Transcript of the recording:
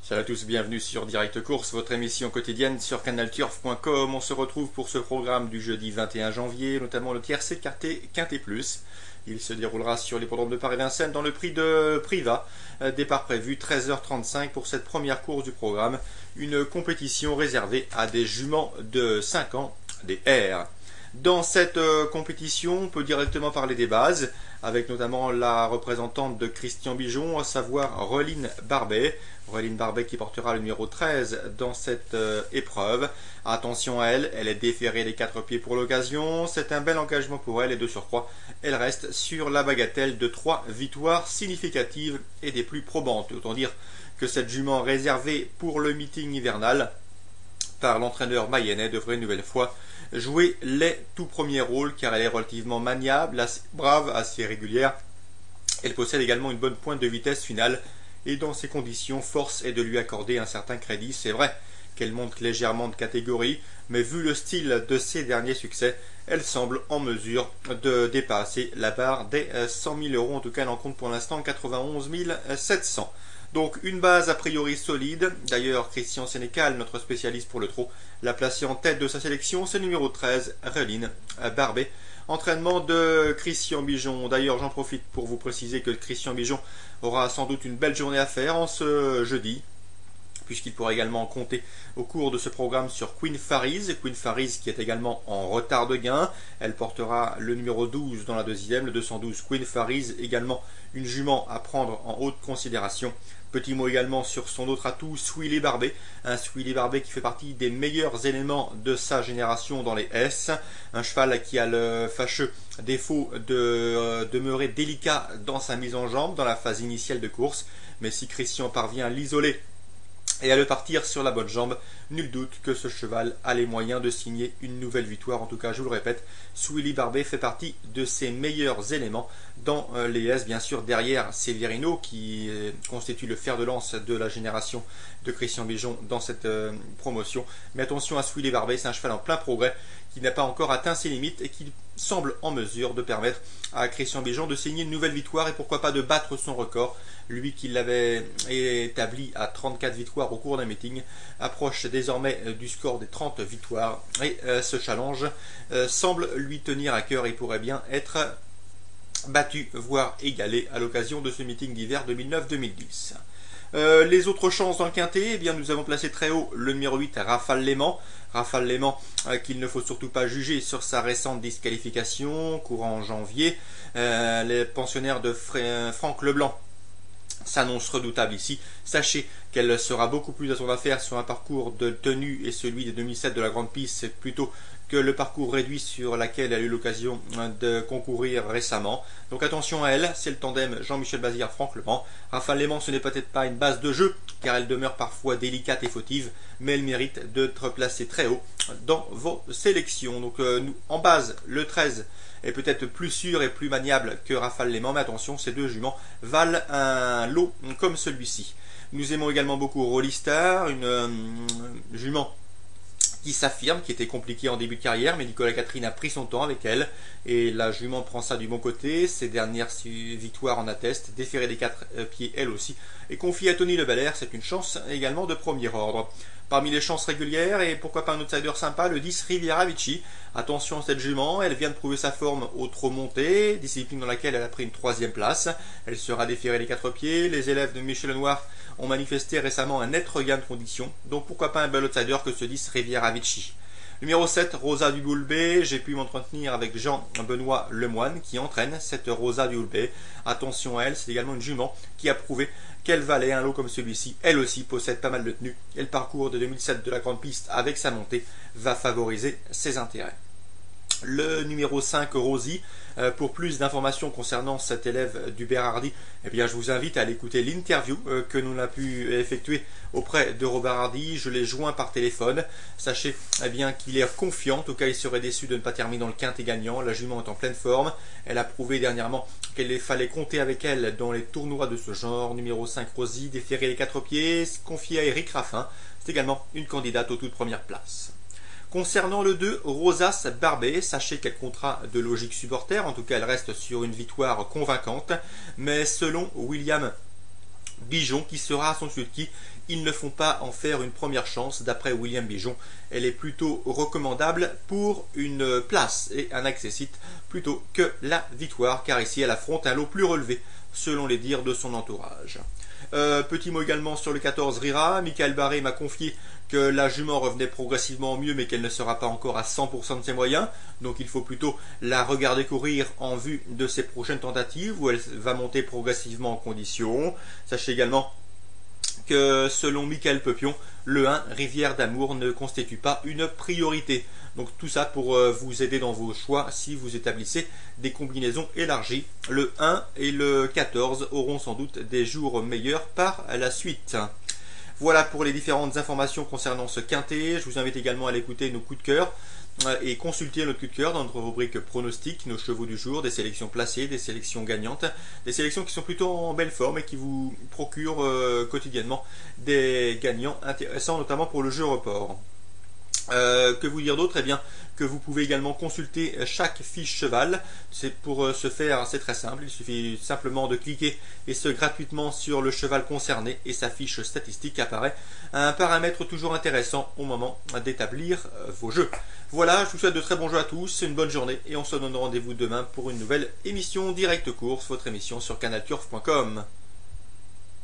Salut à tous, bienvenue sur Direct Course, votre émission quotidienne sur canalturf.com. On se retrouve pour ce programme du jeudi 21 janvier, notamment le tiercé Quintet Plus. Il se déroulera sur l'hippodrome de Paris-Vincennes dans le prix de Privas. Départ prévu 13h35 pour cette première course du programme. Une compétition réservée à des juments de 5 ans, des R. Dans cette compétition, on peut directement parler des bases, avec notamment la représentante de Christian Bijon, à savoir Reline Barbet. Reline Barbet qui portera le numéro 13 dans cette épreuve. Attention à elle, elle est déférée des 4 pieds pour l'occasion. C'est un bel engagement pour elle et de surcroît, elle reste sur la bagatelle de 3 victoires significatives et des plus probantes. Autant dire que cette jument réservée pour le meeting hivernal par l'entraîneur mayennais devrait une nouvelle fois jouer les tout premiers rôles car elle est relativement maniable, assez brave, assez régulière. Elle possède également une bonne pointe de vitesse finale et dans ces conditions, force est de lui accorder un certain crédit. C'est vrai qu'elle monte légèrement de catégorie, mais vu le style de ses derniers succès, elle semble en mesure de dépasser la barre des 100 000 euros. En tout cas, elle en compte pour l'instant 91 700. Donc une base a priori solide. D'ailleurs, Christian Sénécal, notre spécialiste pour le trot, l'a placé en tête de sa sélection. C'est le numéro 13, Reline Barbet. Entraînement de Christian Bijon. D'ailleurs, j'en profite pour vous préciser que Christian Bijon aura sans doute une belle journée à faire en ce jeudi, puisqu'il pourra également compter au cours de ce programme sur Queen Farise. Queen Farise qui est également en retard de gain. Elle portera le numéro 12 dans la deuxième, le 212 Queen Farise, également une jument à prendre en haute considération. Petit mot également sur son autre atout, Swilly Barbet. Un Swilly Barbet qui fait partie des meilleurs éléments de sa génération dans les S. Un cheval qui a le fâcheux défaut de demeurer délicat dans sa mise en jambe dans la phase initiale de course. Mais si Christian parvient à l'isoler et à le partir sur la bonne jambe, nul doute que ce cheval a les moyens de signer une nouvelle victoire. En tout cas, je vous le répète, Swilly Barbet fait partie de ses meilleurs éléments dans les S. Bien sûr, derrière Severino, qui constitue le fer de lance de la génération de Christian Bijon dans cette promotion. Mais attention à Swilly Barbet, c'est un cheval en plein progrès, qui n'a pas encore atteint ses limites et qui semble en mesure de permettre à Christian Bijon de signer une nouvelle victoire et pourquoi pas de battre son record. Lui qui l'avait établi à 34 victoires au cours d'un meeting approche désormais du score des 30 victoires et ce challenge semble lui tenir à cœur et pourrait bien être battu, voire égalé à l'occasion de ce meeting d'hiver 2009-2010. Les autres chances dans le quintet, eh bien, nous avons placé très haut le numéro 8, Rafale Léman. Rafale Léman, qu'il ne faut surtout pas juger sur sa récente disqualification, courant en janvier. Les pensionnaires de Franck Leblanc s'annonce redoutable ici. Sachez qu'elle sera beaucoup plus à son affaire sur un parcours de tenue et celui des 2007 de la Grande Piste plutôt que le parcours réduit sur lequel elle a eu l'occasion de concourir récemment. Donc attention à elle, c'est le tandem Jean-Michel Bazir, Franck Leblanc. Rafale Léman, ce n'est peut-être pas une base de jeu car elle demeure parfois délicate et fautive, mais elle mérite d'être placée très haut dans vos sélections. Donc en base, le 13 est peut-être plus sûr et plus maniable que Rafale Léman, mais attention, ces deux juments valent un lot comme celui-ci. Nous aimons également beaucoup Rollistar, une jument qui s'affirme, qui était compliquée en début de carrière, mais Nicolas Catherine a pris son temps avec elle, et la jument prend ça du bon côté. Ses dernières victoires en attestent, déférée des 4 pieds elle aussi, et confiée à Tony Le Belair, c'est une chance également de premier ordre. Parmi les chances régulières, et pourquoi pas un outsider sympa, le 10 Riviera Vici. Attention à cette jument, elle vient de prouver sa forme au trot monté, discipline dans laquelle elle a pris une 3e place. Elle sera déférée des 4 pieds. Les élèves de Michel Lenoir ont manifesté récemment un net regain de condition, donc pourquoi pas un bel outsider que ce 10 Riviera Vici. Numéro 7, Rosa du Boulbé. J'ai pu m'entretenir avec Jean-Benoît Lemoine qui entraîne cette Rosa du Boulbé. Attention à elle, c'est également une jument qui a prouvé qu'elle valait un lot comme celui-ci. Elle aussi possède pas mal de tenue et le parcours de 2007 de la Grande Piste avec sa montée va favoriser ses intérêts. Le numéro 5, Rosie. Pour plus d'informations concernant cet élève du Berardi, eh bien, je vous invite à aller écouter l'interview que nous avons pu effectuer auprès de Robert Hardy. Je l'ai joint par téléphone. Sachez bien qu'il est confiant. En tout cas, il serait déçu de ne pas terminer dans le quintet gagnant. La jument est en pleine forme. Elle a prouvé dernièrement qu'il fallait compter avec elle dans les tournois de ce genre. Numéro 5, Rosie, déférée les 4 pieds, confiée à Eric Raffin. C'est également une candidate aux toutes premières places. Concernant le 2, Rosas Barbet, sachez qu'elle comptera de logique supporter, en tout cas elle reste sur une victoire convaincante, mais selon William Bijon qui sera à son sulky. Ils ne font pas en faire une première chance. D'après William Bijon, elle est plutôt recommandable pour une place et un accessite plutôt que la victoire, car ici elle affronte un lot plus relevé, selon les dires de son entourage. Petit mot également sur le 14 Rira. Michael Barré m'a confié que la jument revenait progressivement mieux, mais qu'elle ne sera pas encore à 100% de ses moyens. Donc il faut plutôt la regarder courir en vue de ses prochaines tentatives, où elle va monter progressivement en condition. Sachez également que selon Michael Peupion, le 1 Rivière d'Amour ne constitue pas une priorité. Donc tout ça pour vous aider dans vos choix si vous établissez des combinaisons élargies. Le 1 et le 14 auront sans doute des jours meilleurs par la suite. Voilà pour les différentes informations concernant ce quintet. Je vous invite également à l'écouter nos coups de cœur et consulter notre coup de cœur dans notre rubrique pronostic, nos chevaux du jour, des sélections placées, des sélections gagnantes, des sélections qui sont plutôt en belle forme et qui vous procurent quotidiennement des gagnants intéressants, notamment pour le jeu report. Que vous dire d'autre? Eh bien, que vous pouvez également consulter chaque fiche cheval. C'est pour ce faire, c'est très simple. Il suffit simplement de cliquer et ce gratuitement sur le cheval concerné et sa fiche statistique apparaît. Un paramètre toujours intéressant au moment d'établir vos jeux. Voilà, je vous souhaite de très bons jeux à tous, une bonne journée et on se donne rendez-vous demain pour une nouvelle émission Direct Course, votre émission sur canalturf.com.